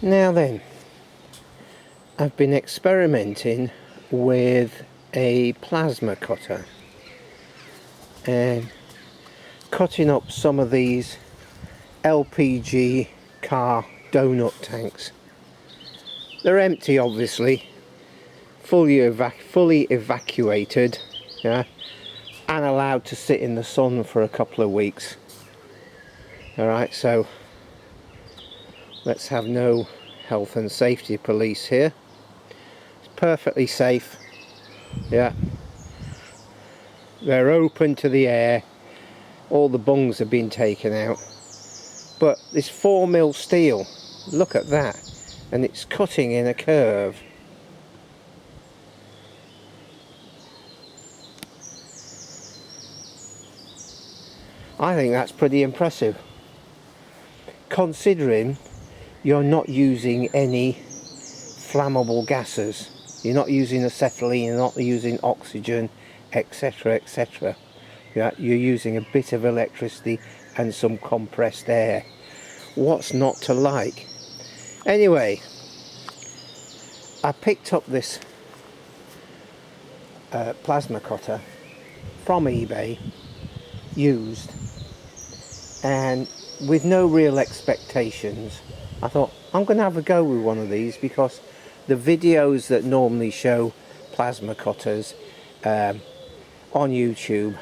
Now then, I've been experimenting with a plasma cutter and cutting up some of these LPG car donut tanks. They're empty, obviously, fully evacuated, yeah, and allowed to sit in the sun for a couple of weeks. Alright, so let's have no health and safety police here. It's perfectly safe, yeah. They're open to the air, all the bungs have been taken out, but this 4mm steel, look at that, and it's cutting in a curve. I think that's pretty impressive, considering you're not using any flammable gases. You're not using acetylene, you're not using oxygen, etc, etc. Yeah, you're using a bit of electricity and some compressed air. What's not to like? Anyway, I picked up this plasma cutter from eBay, used, and with no real expectations, I thought I'm going to have a go with one of these, because the videos that normally show plasma cutters on YouTube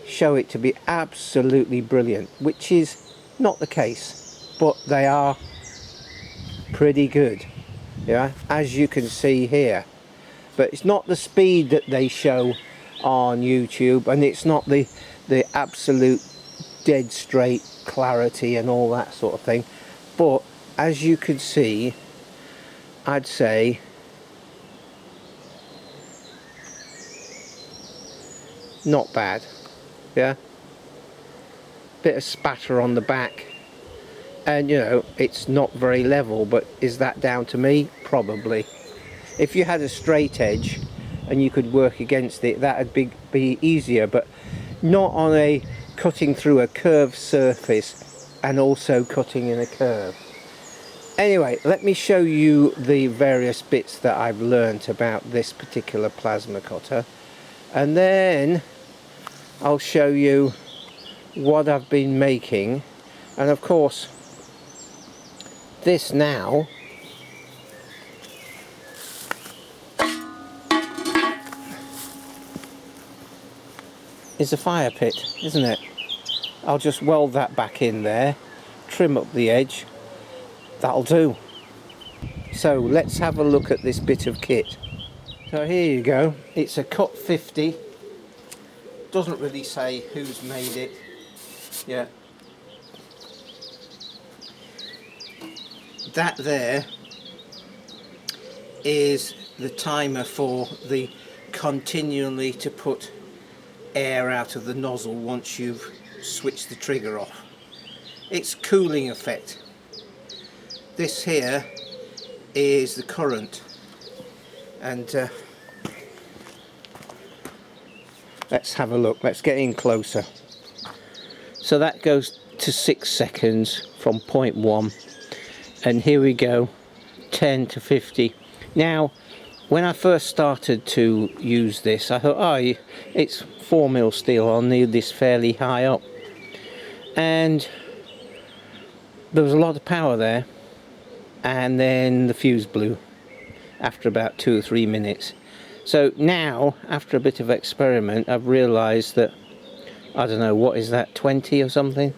show it to be absolutely brilliant, which is not the case, but they are pretty good, yeah, as you can see here. But it's not the speed that they show on YouTube, and it's not the absolute dead straight clarity and all that sort of thing, but as you can see, I'd say not bad, yeah. Bit of spatter on the back, and you know, it's not very level, but is that down to me? Probably. If you had a straight edge and you could work against it, that'd be easier, but not on a cutting through a curved surface and also cutting in a curve. Anyway, let me show you the various bits that I've learnt about this particular plasma cutter, and then I'll show you what I've been making. And of course, this now is a fire pit, isn't it? I'll just weld that back in there, trim up the edge, that'll do. So let's have a look at this bit of kit. So here you go, it's a cut 50, doesn't really say who's made it, yeah. That there is the timer for the continually to put air out of the nozzle once you've switched the trigger off. It's cooling effect. This here is the current, and let's have a look, let's get in closer. So that goes to 6 seconds from 0.1, and here we go, 10 to 50. Now when I first started to use this, I thought, oh, it's 4mm steel, I'll need this fairly high up, and there was a lot of power there, and then the fuse blew after about 2 or 3 minutes. So now, after a bit of experiment, I've realised that, I don't know, what is that, 20 or something?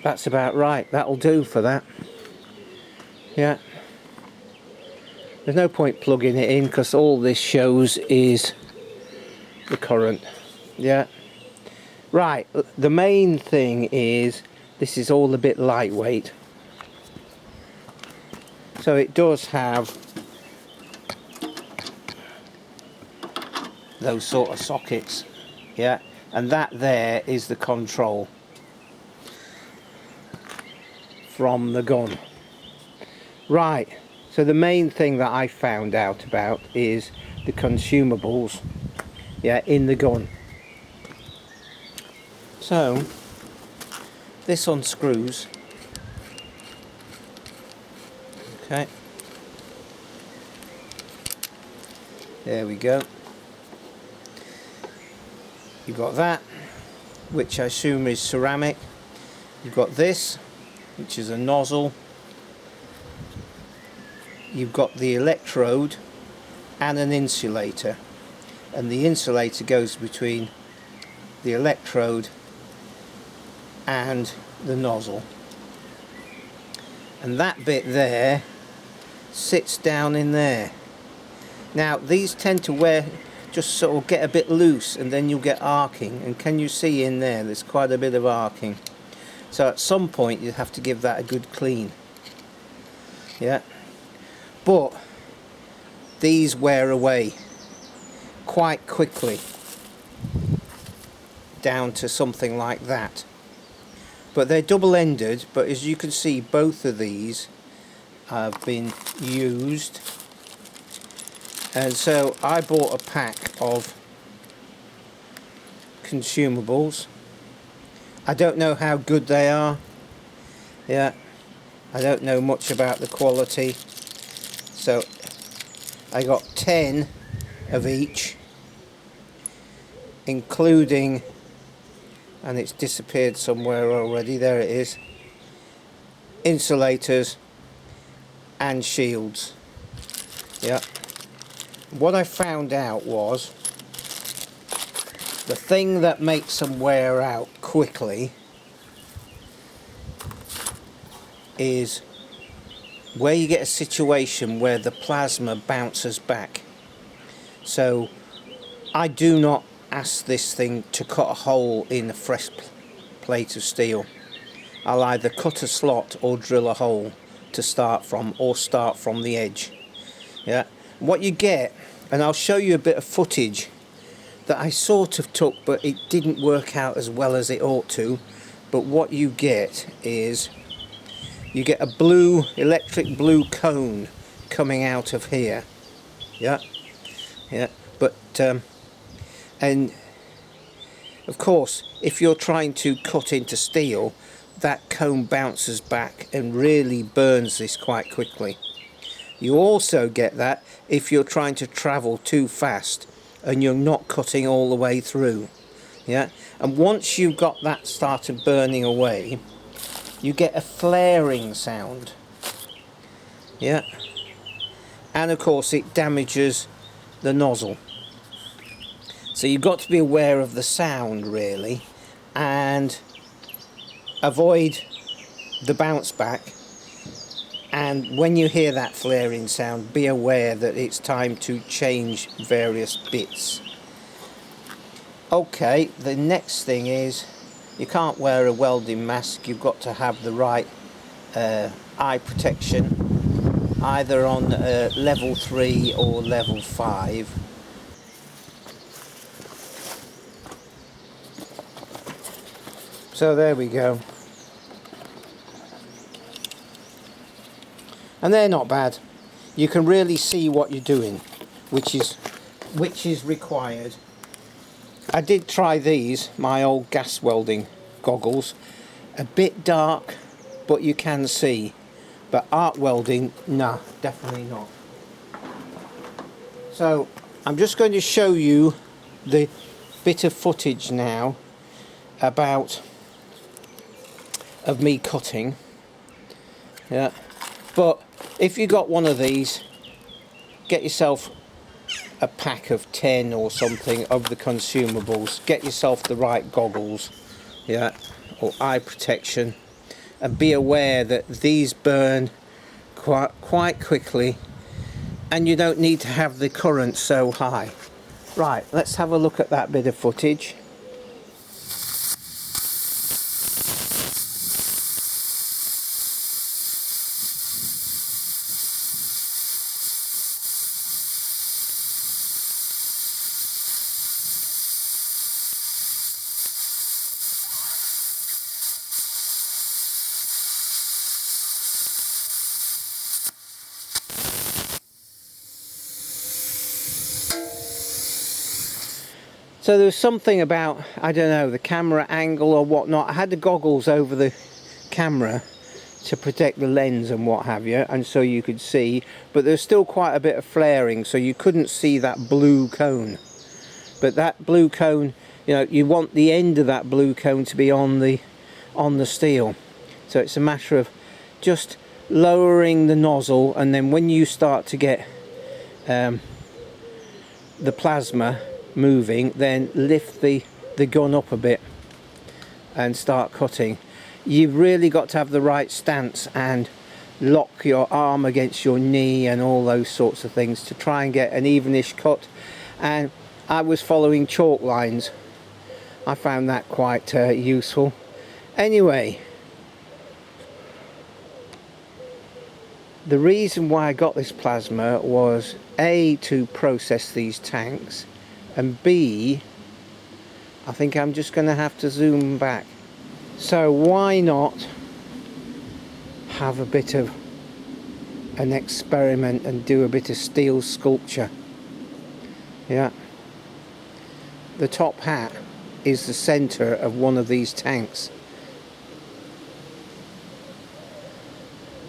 That's about right, that'll do for that. Yeah. There's no point plugging it in, because all this shows is the current. Yeah. Right, the main thing is, this is all a bit lightweight. So it does have those sort of sockets, yeah, and that there is the control from the gun. Right, so the main thing that I found out about is the consumables, yeah, in the gun. So this unscrews Okay, there we go. You've got that, which I assume is ceramic. You've got this, which is a nozzle. You've got the electrode and an insulator, and the insulator goes between the electrode and the nozzle, and that bit there sits down in there. Now these tend to just sort of get a bit loose, and then you'll get arcing, and can you see in there there's quite a bit of arcing, so at some point you have to give that a good clean. Yeah, but these wear away quite quickly down to something like that. But they're double-ended, but as you can see, both of these have been used, and so I bought a pack of consumables. I don't know how good they are. Yeah, I don't know much about the quality, so I got 10 of each, including, and it's disappeared somewhere already, there it is, insulators and shields. Yeah, what I found out was the thing that makes them wear out quickly is where you get a situation where the plasma bounces back. So I do not ask this thing to cut a hole in a fresh plate of steel. I'll either cut a slot or drill a hole to start from, or start from the edge. Yeah, what you get, and I'll show you a bit of footage that I sort of took, but it didn't work out as well as it ought to. But what you get is you get a blue, electric blue cone coming out of here. Yeah, yeah, but and of course if you're trying to cut into steel, that cone bounces back and really burns this quite quickly. You also get that if you're trying to travel too fast and you're not cutting all the way through. Yeah, and once you've got that started burning away, you get a flaring sound. Yeah, and of course it damages the nozzle. So you've got to be aware of the sound really, and avoid the bounce back. And when you hear that flaring sound, be aware that it's time to change various bits. Okay, the next thing is you can't wear a welding mask. You've got to have the right eye protection, either on level 3 or level 5. So there we go. And they're not bad. You can really see what you're doing, which is required. I did try these, my old gas welding goggles. A bit dark, but you can see. But arc welding, nah, definitely not. So I'm just going to show you the bit of footage now of me cutting. Yeah, but if you got one of these, get yourself a pack of 10 or something of the consumables. Get yourself the right goggles, yeah, or eye protection, and be aware that these burn quite quickly, and you don't need to have the current so high. Right, let's have a look at that bit of footage. So there was something about, I don't know, the camera angle or whatnot. I had the goggles over the camera to protect the lens and what have you, and so you could see, but there's still quite a bit of flaring, so you couldn't see that blue cone. But that blue cone, you know, you want the end of that blue cone to be on the steel. So it's a matter of just lowering the nozzle, and then when you start to get the plasma moving, then lift the gun up a bit and start cutting. You've really got to have the right stance and lock your arm against your knee and all those sorts of things to try and get an evenish cut. And I was following chalk lines. I found that quite useful. Anyway, the reason why I got this plasma was A, to process these tanks, and B, I think I'm just going to have to zoom back. So why not have a bit of an experiment and do a bit of steel sculpture? Yeah. The top hat is the center of one of these tanks.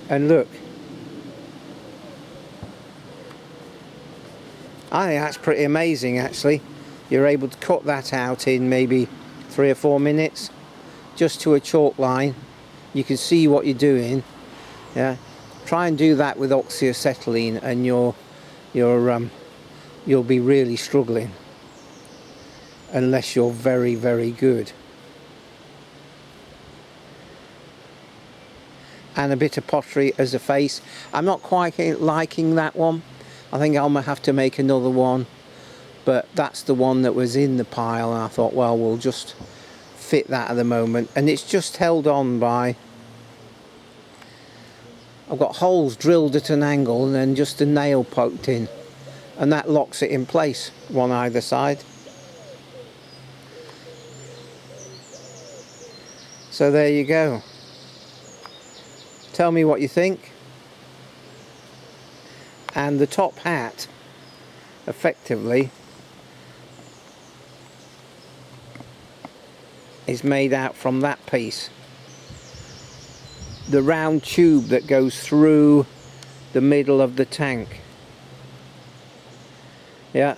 And look, I think that's pretty amazing actually. You're able to cut that out in maybe 3 or 4 minutes, just to a chalk line. You can see what you're doing. Yeah, try and do that with oxyacetylene and you'll be really struggling, unless you're very, very good. And a bit of pottery as a face. I'm not quite liking that one. I think I'm gonna have to make another one, but that's the one that was in the pile, and I thought, well, we'll just fit that at the moment. And it's just held on by, I've got holes drilled at an angle and then just a nail poked in, and that locks it in place, one either side. So there you go. Tell me what you think. And the top hat effectively is made out from that piece, the round tube that goes through the middle of the tank. Yeah.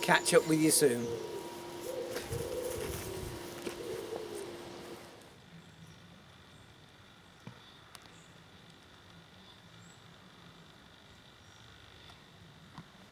Catch up with you soon.